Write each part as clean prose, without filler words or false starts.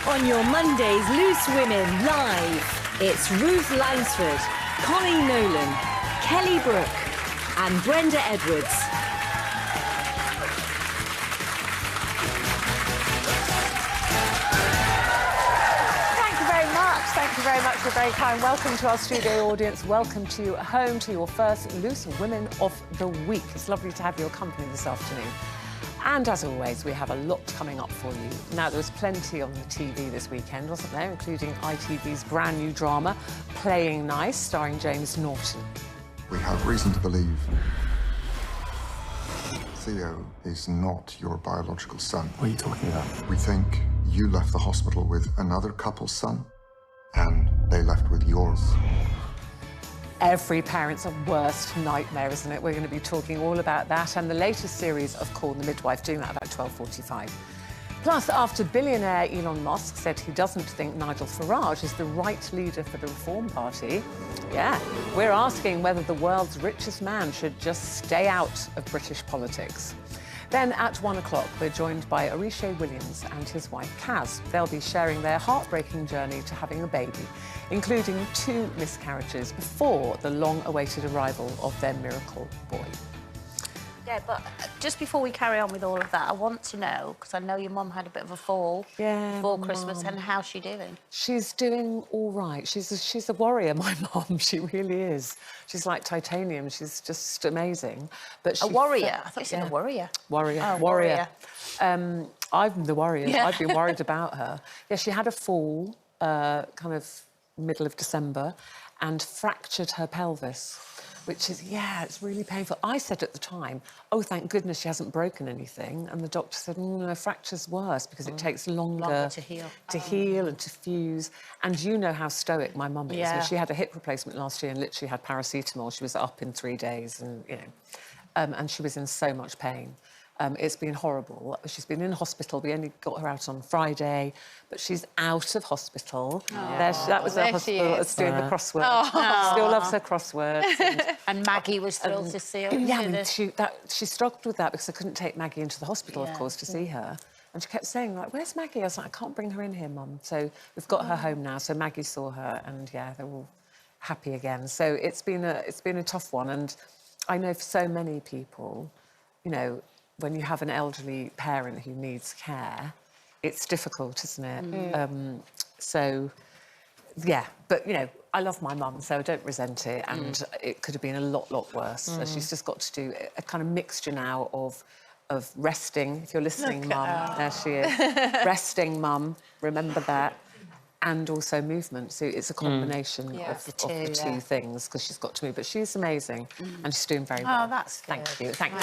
On your Monday's Loose Women Live, it's Ruth Langsford, Connie Nolan, Kelly Brook and Brenda Edwards. Thank you very much. You're very kind. Welcome to our studio audience. Welcome to you home to your first Loose Women of the Week. It's lovely to have your company this afternoon. And as always, we have a lot coming up for you. Now, there was plenty on the TV this weekend, wasn't there? Including ITV's brand new drama, Playing Nice, starring James Norton. We have reason to believe Theo is not your biological son. What are you talking about? We think you left the hospital with another couple's son, and they left with yours. Every parent's worst nightmare, isn't it? We're going to be talking all about that and the latest series of Call the Midwife, doing that about 12:45. Plus, after billionaire Elon Musk said he doesn't think Nigel Farage is the right leader for the Reform Party, we're asking whether the world's richest man should just stay out of British politics. Then at 1 o'clock, we're joined by Orishe Williams and his wife, Kaz. They'll be sharing their heartbreaking journey to having a baby, including 2 miscarriages before the long-awaited arrival of their miracle boy. Yeah, but just before we carry on with all of that, I want to know, because I know your mum had a bit of a fall before Christmas, and how's she doing? She's doing all right. She's a warrior, my mum. She really is. She's like titanium. She's just amazing. But a warrior? I thought you said a warrior. Warrior. Oh, warrior. I'm the warrior. Yeah. I've been worried about her. Yeah, she had a fall kind of middle of December and fractured her pelvis, which is, it's really painful. I said at the time, oh, thank goodness she hasn't broken anything. And the doctor said, no, fracture's worse because it takes longer to heal. And to fuse. And you know how stoic my mum is. Yeah. She had a hip replacement last year and literally had paracetamol. She was up in 3 days and, and she was in so much pain. It's been horrible. She's been in hospital. We only got her out on Friday, but she's out of hospital. That was her hospital that's doing the crossword. Still loves her crosswords. And Maggie was thrilled to see her. Yeah, I mean, she struggled with that because I couldn't take Maggie into the hospital, of course, to see her. And she kept saying, like, where's Maggie? I was like, I can't bring her in here, Mum. So we've got her home now. So Maggie saw her and, they're all happy again. So it's been a tough one. And I know for so many people, when you have an elderly parent who needs care, it's difficult, isn't it? But, I love my mum, so I don't resent it, and it could have been a lot worse. So she's just got to do a kind of mixture now of resting, if you're listening, Mum, there she is, resting, Mum, remember that, and also movement. So it's a combination of the two things, because she's got to move. But she's amazing, and she's doing very well. Oh, that's good. Thank you. Thank you.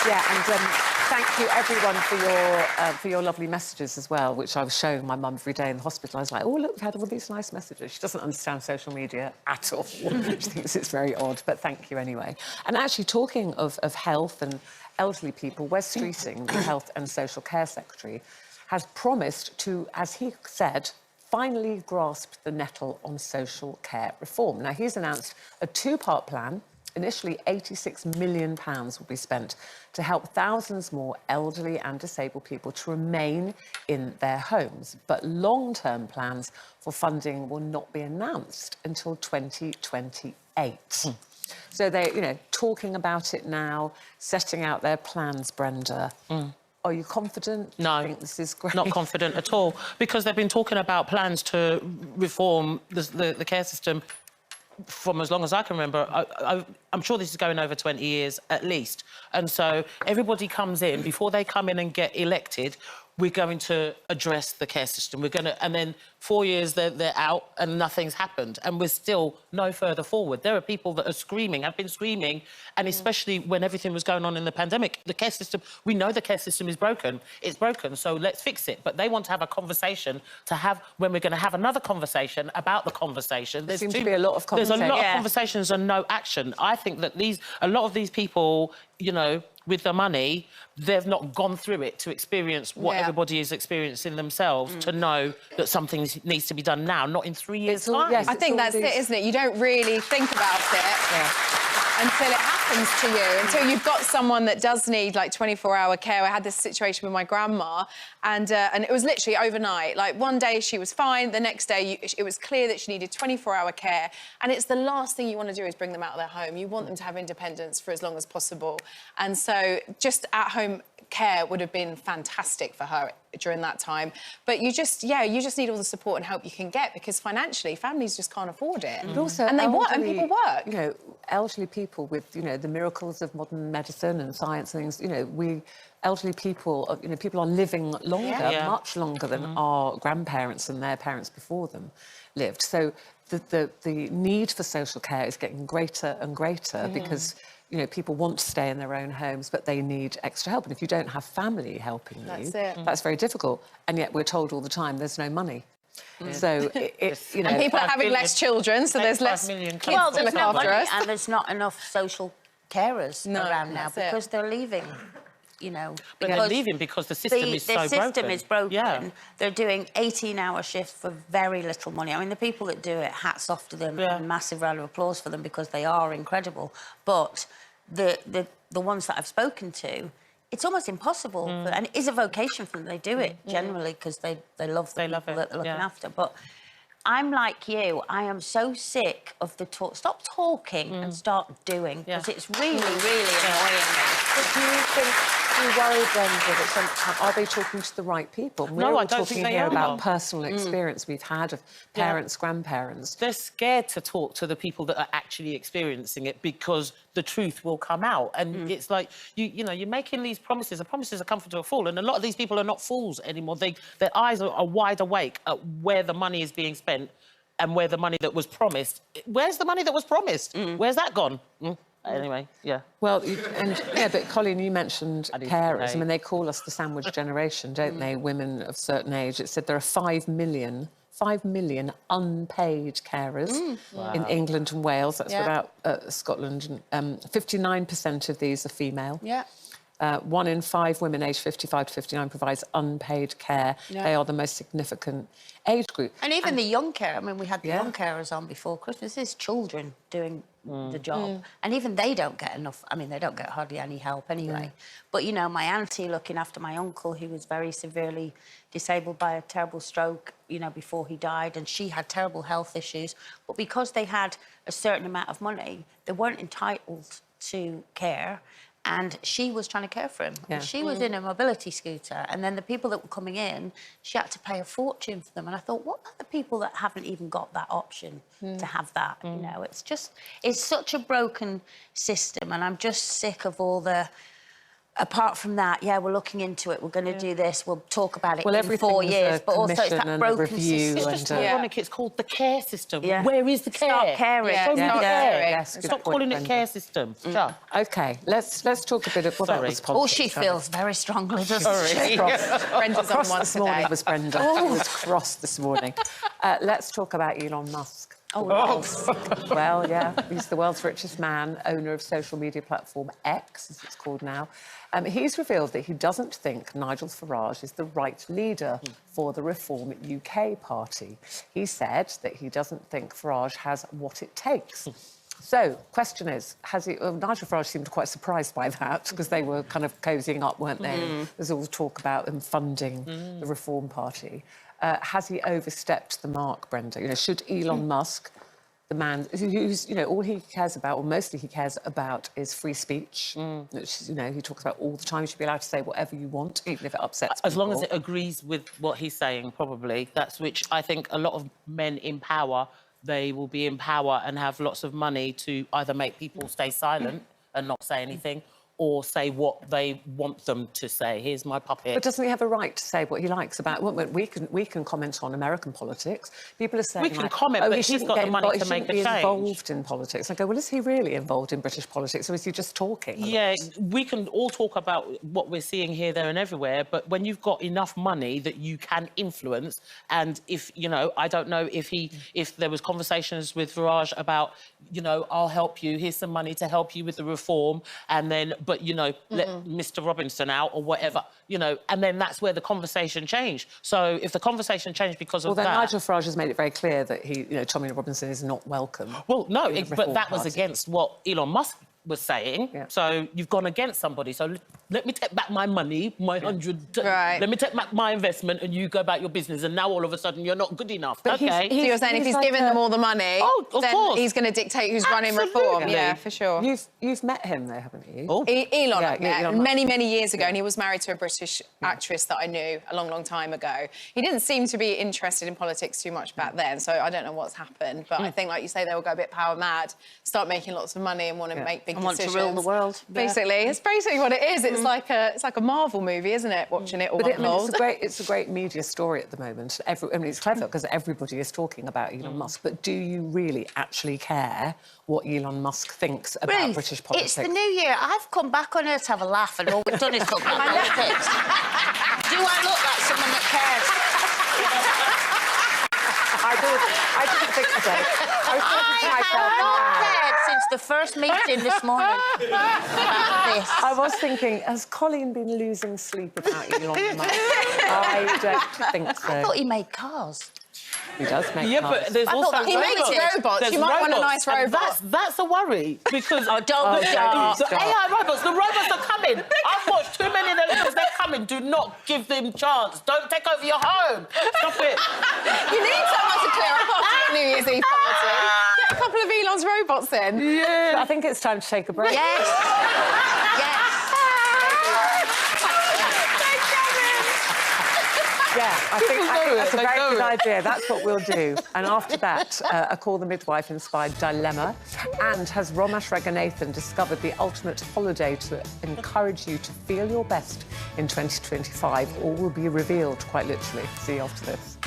And thank you, everyone, for your lovely messages as well, which I was showing my mum every day in the hospital. I was like, oh, look, we've had all these nice messages. She doesn't understand social media at all. She thinks it's very odd, but thank you anyway. And actually, talking of health and elderly people, Wes Streeting, the Health and Social Care Secretary, has promised to, as he said, finally grasp the nettle on social care reform. Now, he's announced a 2-part plan. Initially, £86 million will be spent to help thousands more elderly and disabled people to remain in their homes. But long-term plans for funding will not be announced until 2028. So they're, talking about it now, setting out their plans, Brenda. Are you confident? No, I think this is great. Not confident at all, because they've been talking about plans to reform the care system from as long as I can remember. I'm sure this is going over 20 years at least. And so everybody comes in, before they come in and get elected, we're going to address the care system. And then 4 years they're out and nothing's happened, and we're still no further forward. There are people that are screaming, have been screaming, and especially when everything was going on in the pandemic, the care system, we know the care system is broken. It's broken, so let's fix it. But they want to have a conversation when we're going to have another conversation about the conversation. There seems to be a lot of conversation. There's a lot of conversations and no action. I think that a lot of these people, with the money, they've not gone through it to experience what everybody is experiencing themselves, to know that something needs to be done now, not in 3 years' time. I think that's it, isn't it? You don't really think about it until it happens to you, until you've got someone that does need, like, 24-hour care. I had this situation with my grandma, and it was literally overnight. Like, one day she was fine, the next day it was clear that she needed 24-hour care, and it's the last thing you want to do is bring them out of their home. You want them to have independence for as long as possible. And so just at-home care would have been fantastic for her during that time. But you just need all the support and help you can get, because financially, families just can't afford it. But also, and people work. You know, elderly people with, you know, the miracles of modern medicine and science and things, you know, elderly people, you know, people are living longer, much longer than our grandparents and their parents before them lived. So the need for social care is getting greater and greater because, you know, people want to stay in their own homes, but they need extra help. And if you don't have family helping you, that's very difficult. And yet we're told all the time there's no money. So, you know... And people are having less children, so there's less kids to look after us. And there's not enough social carers around now because they're leaving, you know. But they're leaving because the system is so broken. The system is broken. Yeah. They're doing 18-hour shifts for very little money. I mean, the people that do it, hats off to them, and massive round of applause for them because they are incredible. But the ones that I've spoken to, it's almost impossible. And it is a vocation for them. They do it generally because they love the people that they're looking after. But I'm like you. I am so sick of the talk. Stop talking and start doing, because it's really, really annoying me. But do you worry, Brenda, that sometimes are they talking to the right people? We're No, all I don't talking think they here are. about personal experience we've had of parents, grandparents. They're scared to talk to the people that are actually experiencing it because the truth will come out. And it's like, you know, you're making these promises. The promises are coming to a fall. And a lot of these people are not fools anymore. Their eyes are wide awake at where the money is being spent and where the money that was promised. Where's the money that was promised? Where's that gone? Anyway, Well, but Colleen, you mentioned carers. I mean, they call us the sandwich generation, don't they? Women of certain age. It said there are 5 million unpaid carers in England and Wales. That's without Scotland. 59% of these are female. 1 in 5 women aged 55 to 59 provides unpaid care. They are the most significant age group. And even the young care, I mean, we had the young carers on before Christmas. There's children doing the job. And even they don't get enough. I mean, they don't get hardly any help anyway. But, you know, my auntie looking after my uncle, who was very severely disabled by a terrible stroke, you know, before he died, and she had terrible health issues. But because they had a certain amount of money, they weren't entitled to care. And she was trying to care for him. She was in a mobility scooter, and then the people that were coming in, she had to pay a fortune for them. And I thought, what about the people that haven't even got that option to have that? You know, it's such a broken system, and I'm just sick of all the... Apart from that, we're looking into it. We're going to do this. We'll talk about it in 4 years. But also, it's that broken system. It's just ironic. It's called the care system. Where is the care? Start caring. Stop calling it care system. OK, let's talk a bit of... Well, that was Oh, she feels very strongly, doesn't she? Brenda's on once this morning was Brenda. It was cross this morning. Let's talk about Elon Musk. Well, he's the world's richest man, owner of social media platform X, as it's called now. He's revealed that he doesn't think Nigel Farage is the right leader for the Reform UK party. He said that he doesn't think Farage has what it takes. So, question is, Nigel Farage seemed quite surprised by that, because they were kind of cozying up, weren't they? There's all talk about them funding the Reform Party. Has he overstepped the mark, Brenda? You know, should Elon Musk, the man who's, you know, all he cares about, or mostly he cares about, is free speech, which, you know, he talks about all the time. You should be allowed to say whatever you want, even if it upsets people. As long as it agrees with what he's saying, probably. That's which I think a lot of men in power, they will be in power and have lots of money to either make people stay silent and not say anything, or say what they want them to say. Here's my puppet. But doesn't he have a right to say what he likes about... We can comment on American politics. People are saying... We can comment, but he's got the money to make a change. He involved in politics. I go, well, is he really involved in British politics, or is he just talking? Yeah, we can all talk about what we're seeing here, there and everywhere, but when you've got enough money that you can influence, and if, you know, I don't know if there was conversations with Farage about, you know, I'll help you, here's some money to help you with the reform, and then... But, you know, let Mr Robinson out or whatever, you know, and then that's where the conversation changed. So if the conversation changed because of that... Well, then Nigel Farage has made it very clear that he, you know, Tommy Robinson is not welcome. Well, no, but that was against what Elon Musk was saying. Yeah. So you've gone against somebody. So let me take back my money, my 100... Right. Let me take back my investment and you go about your business and now all of a sudden you're not good enough. But OK. So you're saying if he's like giving them all the money, Oh, of then course. he's going to dictate who's running reform. Absolutely. Yeah, for sure. You've met him, though, haven't you? Oh. Elon, Yeah, I met Elon Musk. many, many years ago, and he was married to a British actress that I knew a long, long time ago. He didn't seem to be interested in politics too much back then, so I don't know what's happened. But I think, like you say, they will go a bit power mad, start making lots of money and want to make big And want to decisions. rule the world. Basically, it's basically what it is. It's like a Marvel movie, isn't it? Watching it all But unfold. it's a great media story at the moment. It's clever because everybody is talking about Elon Musk. But do you really actually care what Elon Musk thinks about Ruth, British politics? it's the new year. I've come back on Earth to have a laugh, and all we've done is talk about politics. Do I look like someone that cares? I didn't think so. I was thinking to myself, I've not cared since the first meeting this morning about this. I was thinking, has Colleen been losing sleep about Elon Musk? I don't think so. I thought he made cars. He does make Yeah, cars. but there's I also thought He makes robots. There's You might want a robots, nice and robot. That's a worry because Oh, don't start. the AI robots, the robots are coming. I've watched too many of the videos. They're coming. Do not give them chance. Don't take over your home. Stop it. You need someone to clear up after your New Year's Eve party. Get a couple of Elon's robots in. Yeah. I think it's time to take a break. Yes. Yes. Yeah, I think that's a They very know good it. idea. That's what we'll do. And after that, a Call the Midwife-inspired dilemma. And has Romesh Reganathan discovered the ultimate holiday to encourage you to feel your best in 2025? All will be revealed, quite literally. See you after this.